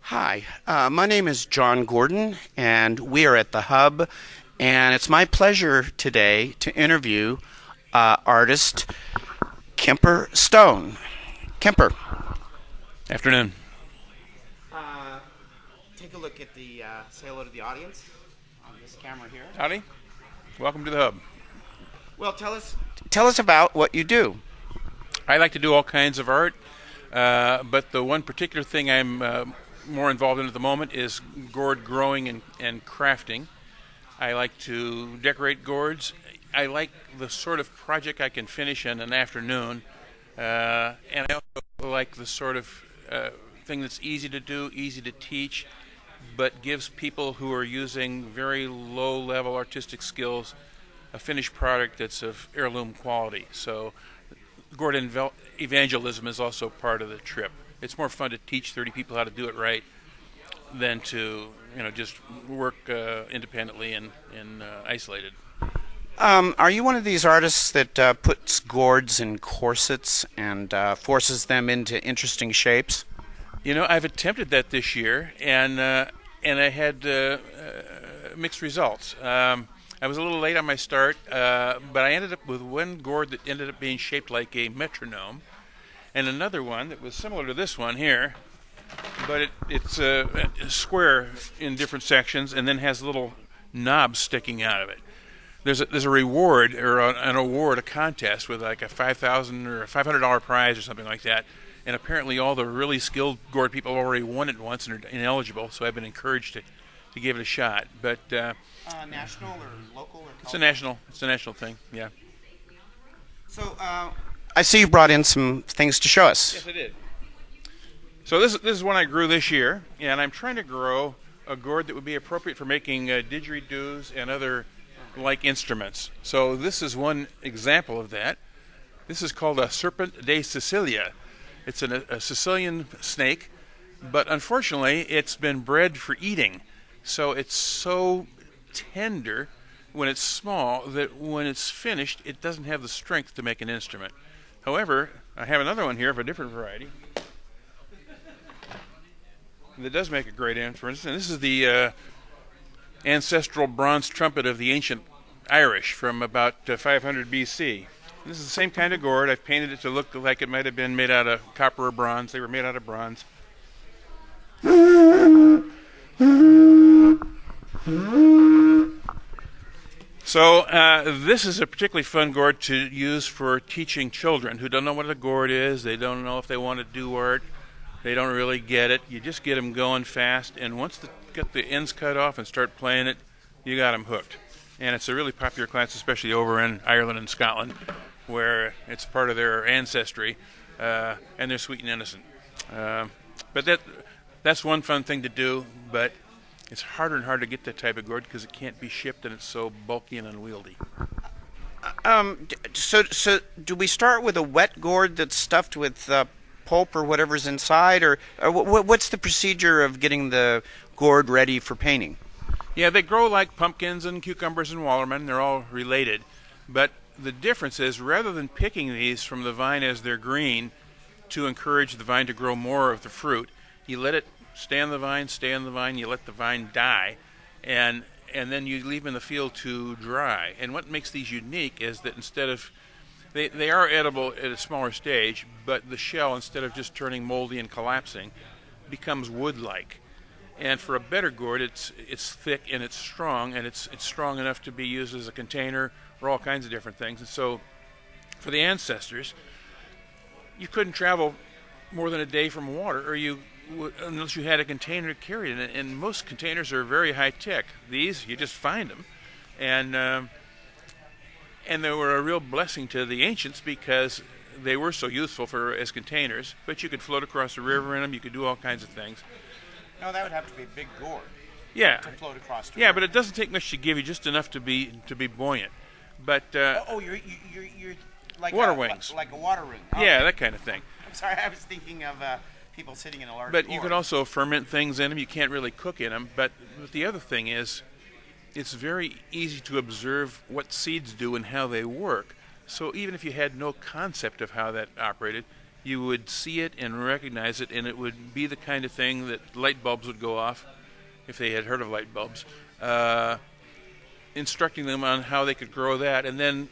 Hi, my name is John Gordon, and we are at the Hub, and it's my pleasure today to interview artist Kemper Stone. Kemper. Afternoon. Take a look at say hello to the audience on this camera here. Howdy. Welcome to the Hub. Well, tell us about what you do. I like to do all kinds of art, but the one particular thing I'm more involved in at the moment is gourd growing and crafting. I like to decorate gourds. I like the sort of project I can finish in an afternoon, and I also like the sort of thing that's easy to do, easy to teach, but gives people who are using very low-level artistic skills a finished product that's of heirloom quality. So gourd evangelism is also part of the trip. It's more fun to teach 30 people how to do it right than to just work independently and isolated. Are you one of these artists that puts gourds in corsets and forces them into interesting shapes? I've attempted that this year, and I had mixed results. I was a little late on my start, but I ended up with one gourd that ended up being shaped like a metronome, and another one that was similar to this one here, but it's square in different sections and then has little knobs sticking out of it. There's a reward or an award, a contest with like a $5,000 or a $500 prize or something like that. And apparently all the really skilled gourd people already won it once and are ineligible, so I've been encouraged to give it a shot. But national or local? Or it's a national thing, yeah. So I see you brought in some things to show us. Yes, I did. So this is one I grew this year, and I'm trying to grow a gourd that would be appropriate for making didgeridoos and other like instruments. So this is one example of that. This is called a Serpent de Sicilia. It's a Sicilian snake, but unfortunately it's been bred for eating. So it's so tender when it's small that when it's finished it doesn't have the strength to make an instrument. However, I have another one here of a different variety that does make a great instrument. And this is the ancestral bronze trumpet of the ancient Irish from about 500 BC. This is the same kind of gourd. I've painted it to look like it might have been made out of copper or bronze. They were made out of bronze. So this is a particularly fun gourd to use for teaching children who don't know what a gourd is. They don't know if they want to do art. They don't really get it. You just get them going fast, and once they get the ends cut off and start playing it, you got them hooked. And it's a really popular class, especially over in Ireland and Scotland, where it's part of their ancestry, and they're sweet and innocent. But that's one fun thing to do, but it's harder and harder to get that type of gourd because it can't be shipped and it's so bulky and unwieldy. So do we start with a wet gourd that's stuffed with pulp or whatever's inside, or what's the procedure of getting the gourd ready for painting? Yeah, they grow like pumpkins and cucumbers and watermelon. They're all related. But the difference is, rather than picking these from the vine as they're green to encourage the vine to grow more of the fruit, you let it stay on the vine, you let the vine die, and then you leave them in the field to dry. And what makes these unique is that instead of They are edible at a smaller stage, but the shell, instead of just turning moldy and collapsing, becomes wood-like. And for a better gourd, it's thick and it's strong strong enough to be used as a container for all kinds of different things. And so, for the ancestors, you couldn't travel more than a day from water, unless you had a container to carry it. And most containers are very high-tech. These, you just find them, and they were a real blessing to the ancients because they were so useful as containers. But you could float across the river in them. You could do all kinds of things. No, that would have to be a big gourd. Yeah. To float across the river. Yeah, but it doesn't take much to give you, just enough to be buoyant. But you're like water wings, like a water ring. Oh. Yeah, that kind of thing. I'm sorry, I was thinking of people sitting in a large. But gourd. You can also ferment things in them. You can't really cook in them. But the other thing is, it's very easy to observe what seeds do and how they work. So even if you had no concept of how that operated, you would see it and recognize it, and it would be the kind of thing that light bulbs would go off if they had heard of light bulbs, instructing them on how they could grow that, and then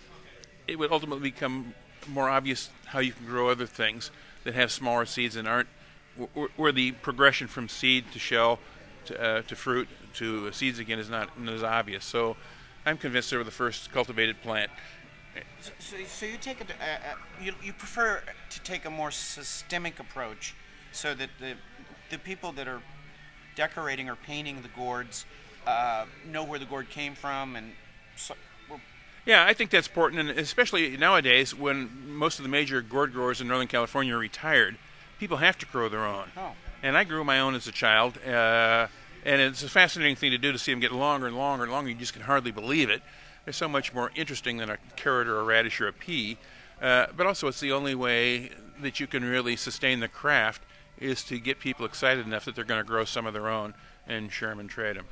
it would ultimately become more obvious how you can grow other things that have smaller seeds and aren't where the progression from seed to shell to fruit to seeds again is not as obvious. So I'm convinced they were the first cultivated plant. So you take you prefer to take a more systemic approach, so that the people that are decorating or painting the gourds know where the gourd came from, and yeah, I think that's important, and especially nowadays when most of the major gourd growers in Northern California are retired, people have to grow their own. Oh. And I grew my own as a child, and it's a fascinating thing to do, to see them get longer and longer and longer. You just can hardly believe it. They're so much more interesting than a carrot or a radish or a pea. But also it's the only way that you can really sustain the craft, is to get people excited enough that they're going to grow some of their own and share them and trade them.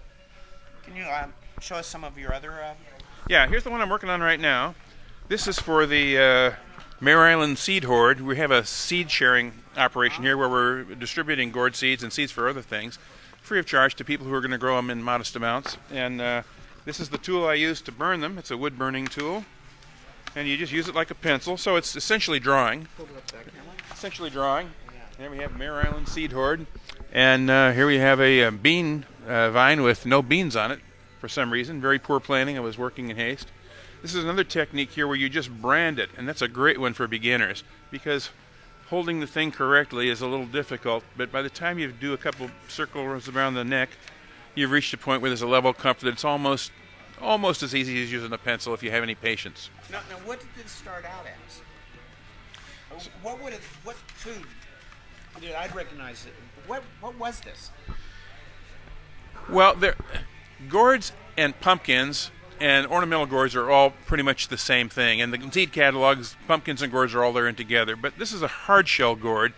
Can you show us some of your other... Yeah, here's the one I'm working on right now. This is for the Mare Island Seed Hoard. We have a seed sharing operation here where we're distributing gourd seeds and seeds for other things free of charge to people who are going to grow them in modest amounts. And this is the tool I use to burn them. It's a wood burning tool. And you just use it like a pencil. So it's essentially drawing. Essentially drawing. Here we have Mare Island Seed Hoard. And here we have a bean vine with no beans on it for some reason. Very poor planning. I was working in haste. This is another technique here where you just brand it, and that's a great one for beginners, because holding the thing correctly is a little difficult, but by the time you do a couple circles around the neck, you've reached a point where there's a level of comfort that's almost as easy as using a pencil if you have any patience. Now what did this start out as? What food did I recognize it? What was this? Well, gourds and pumpkins and ornamental gourds are all pretty much the same thing. And the seed catalogs, pumpkins and gourds are all there in together. But this is a hard shell gourd,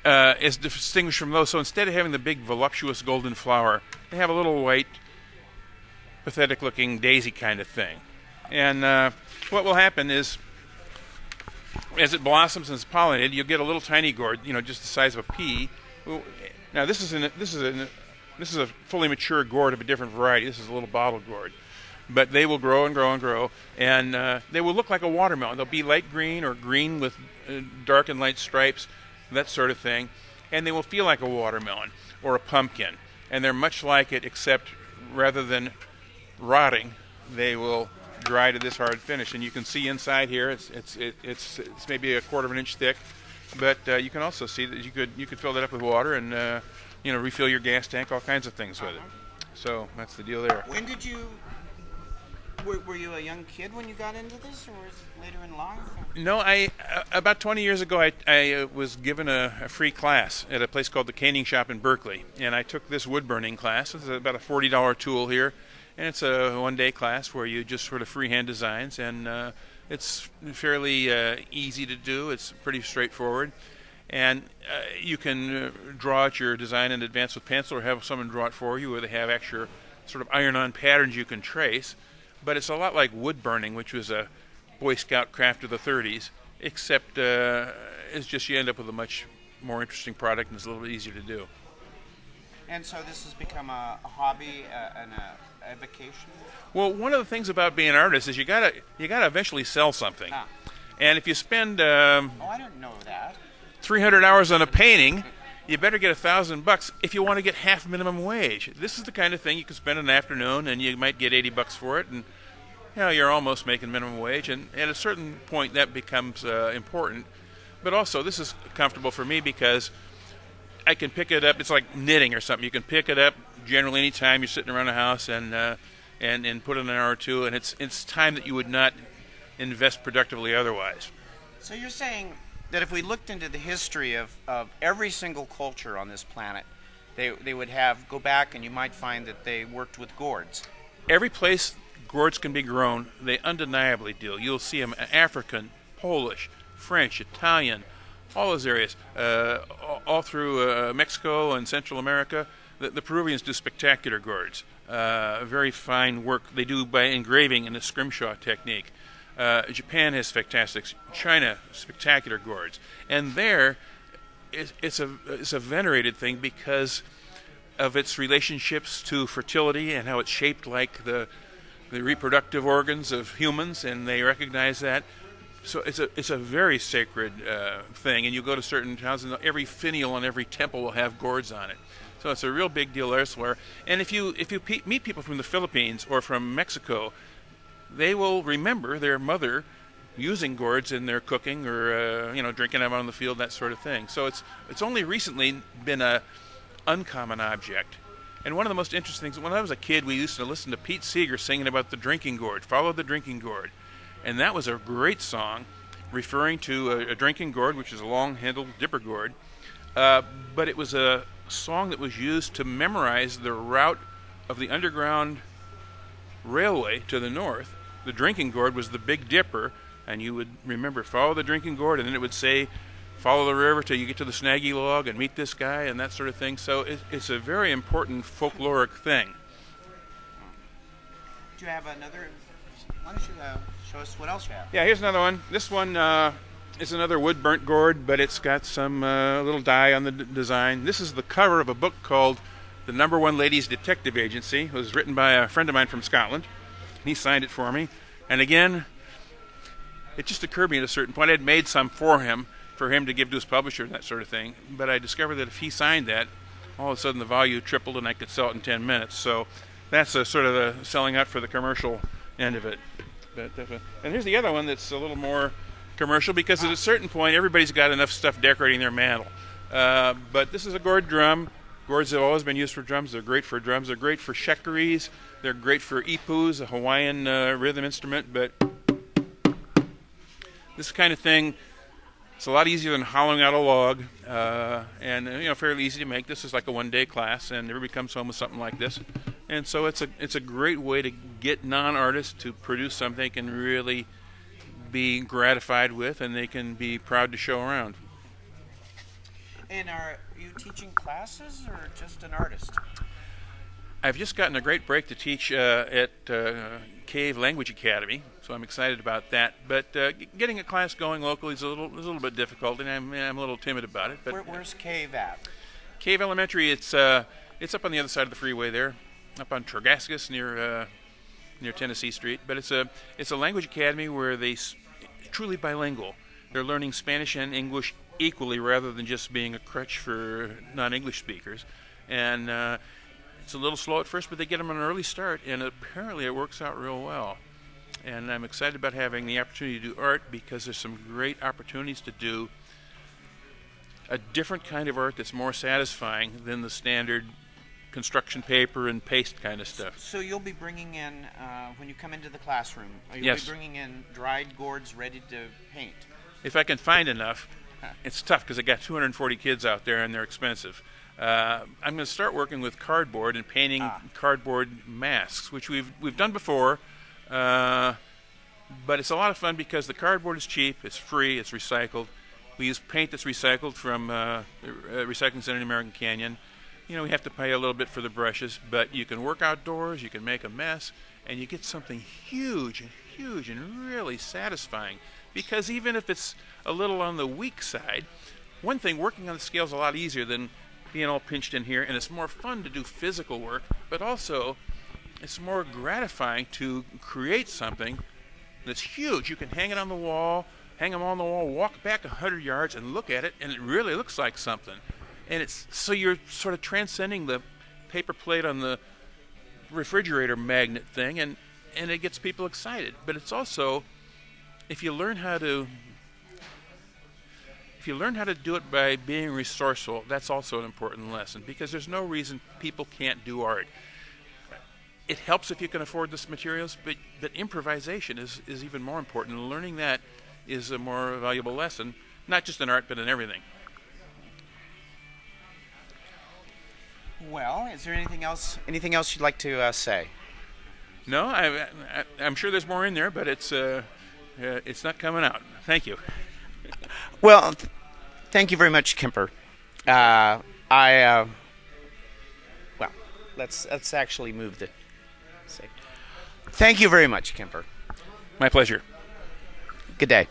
is distinguished from those. So instead of having the big voluptuous golden flower, they have a little white, pathetic-looking daisy kind of thing. And what will happen is, as it blossoms and is pollinated, you'll get a little tiny gourd, just the size of a pea. Now this is a fully mature gourd of a different variety. This is a little bottle gourd. But they will grow and grow and grow, and they will look like a watermelon. They'll be light green or green with dark and light stripes, that sort of thing. And they will feel like a watermelon or a pumpkin. And they're much like it, except rather than rotting, they will dry to this hard finish. And you can see inside here, it's maybe a quarter of an inch thick. But you can also see that you could fill that up with water and refill your gas tank, all kinds of things with it. So that's the deal there. When did you... Were you a young kid when you got into this, or was it later in life? No, about 20 years ago, I was given a free class at a place called the Caning Shop in Berkeley, and I took this wood burning class. It's about a $40 tool here, and it's a one-day class where you just sort of freehand designs, and it's fairly easy to do. It's pretty straightforward, and you can draw out your design in advance with pencil, or have someone draw it for you, or they have actual sort of iron-on patterns you can trace. But it's a lot like wood burning, which was a Boy Scout craft of the 30s, except it's just you end up with a much more interesting product, and it's a little bit easier to do. And so this has become a hobby and a vacation? Well, one of the things about being an artist is you gotta eventually sell something. Ah. And if you spend I didn't know that. 300 hours on a painting, you better get $1,000 if you want to get half minimum wage. This is the kind of thing you can spend an afternoon, and you might get $80 for it, and you're almost making minimum wage. And at a certain point, that becomes important. But also, this is comfortable for me because I can pick it up. It's like knitting or something. You can pick it up generally any time you're sitting around the house and put in an hour or two, and it's time that you would not invest productively otherwise. So you're saying that if we looked into the history of every single culture on this planet, they would go back, and you might find that they worked with gourds. Every place gourds can be grown, they undeniably do. You'll see them African, Polish, French, Italian, all those areas, all through Mexico and Central America. The Peruvians do spectacular gourds, very fine work. They do by engraving in a scrimshaw technique. Japan has fantastic. China, spectacular gourds. And there, it's a venerated thing because of its relationships to fertility and how it's shaped like the reproductive organs of humans, and they recognize that. So it's a very sacred thing, and you go to certain towns, and every finial on every temple will have gourds on it. So it's a real big deal elsewhere. And if you meet people from the Philippines or from Mexico, they will remember their mother using gourds in their cooking or drinking them out on the field, that sort of thing. So it's only recently been a uncommon object. And one of the most interesting things, when I was a kid, we used to listen to Pete Seeger singing about the drinking gourd, Follow the Drinking Gourd. And that was a great song referring to a drinking gourd, which is a long-handled dipper gourd. But it was a song that was used to memorize the route of the Underground Railway to the north. The drinking gourd was the Big Dipper, and you would remember, follow the drinking gourd, and then it would say, follow the river till you get to the snaggy log and meet this guy and that sort of thing. So it's a very important folkloric thing. Do you have another? Why don't you show us what else you have? Yeah, here's another one. This one is another wood-burnt gourd, but it's got some little dye on the design. This is the cover of a book called The Number One Ladies Detective Agency. It was written by a friend of mine from Scotland. He signed it for me. And again, it just occurred to me at a certain point. I had made some for him to give to his publisher and that sort of thing. But I discovered that if he signed that, all of a sudden the value tripled and I could sell it in 10 minutes. So that's a sort of the selling out for the commercial end of it. And here's the other one that's a little more commercial because at a certain point everybody's got enough stuff decorating their mantle. But this is a gourd drum. Gourds have always been used for drums. They're great for drums. They're great for shekaris. They're great for ipus, a Hawaiian rhythm instrument. But this kind of thing, it's a lot easier than hollowing out a log, and fairly easy to make. This is like a one-day class, and everybody comes home with something like this. And so it's a great way to get non-artists to produce something they can really be gratified with, and they can be proud to show around. And are you teaching classes or just an artist? I've just gotten a great break to teach at Cave Language Academy, so I'm excited about that. But getting a class going locally is a little bit difficult, and I'm a little timid about it. But where's Cave at? Cave Elementary, it's up on the other side of the freeway there, up on Trogascus near Tennessee Street. But it's a language academy where they truly bilingual. They're learning Spanish and English equally rather than just being a crutch for non-English speakers. And it's a little slow at first, but they get them an early start, and apparently it works out real well. And I'm excited about having the opportunity to do art because there's some great opportunities to do a different kind of art that's more satisfying than the standard construction paper and paste kind of stuff. So you'll be bringing in, when you come into the classroom, Yes. Be bringing in dried gourds ready to paint? If I can find enough. It's tough because I got 240 kids out there and they're expensive. I'm going to start working with cardboard and painting cardboard masks, which we've done before. But it's a lot of fun because the cardboard is cheap, it's free, it's recycled. We use paint that's recycled from the recycling center in American Canyon. We have to pay a little bit for the brushes, but you can work outdoors, you can make a mess, and you get something huge and really satisfying. Because even if it's a little on the weak side, one thing, working on the scale is a lot easier than being all pinched in here, and it's more fun to do physical work, but also it's more gratifying to create something that's huge. You can hang it on the wall, hang them on the wall, walk back 100 yards and look at it, and it really looks like something. And so you're sort of transcending the paper plate on the refrigerator magnet thing, and it gets people excited. But it's also, if you learn how to do it by being resourceful, that's also an important lesson, because there's no reason people can't do art. It helps if you can afford the materials, but improvisation is even more important, and learning that is a more valuable lesson, not just in art, but in everything. Well, is there anything else you'd like to say? No, I'm sure there's more in there, but it's not coming out. Thank you. Well, thank you very much, Kemper. Well, let's actually move the. Thank you very much, Kemper. My pleasure. Good day.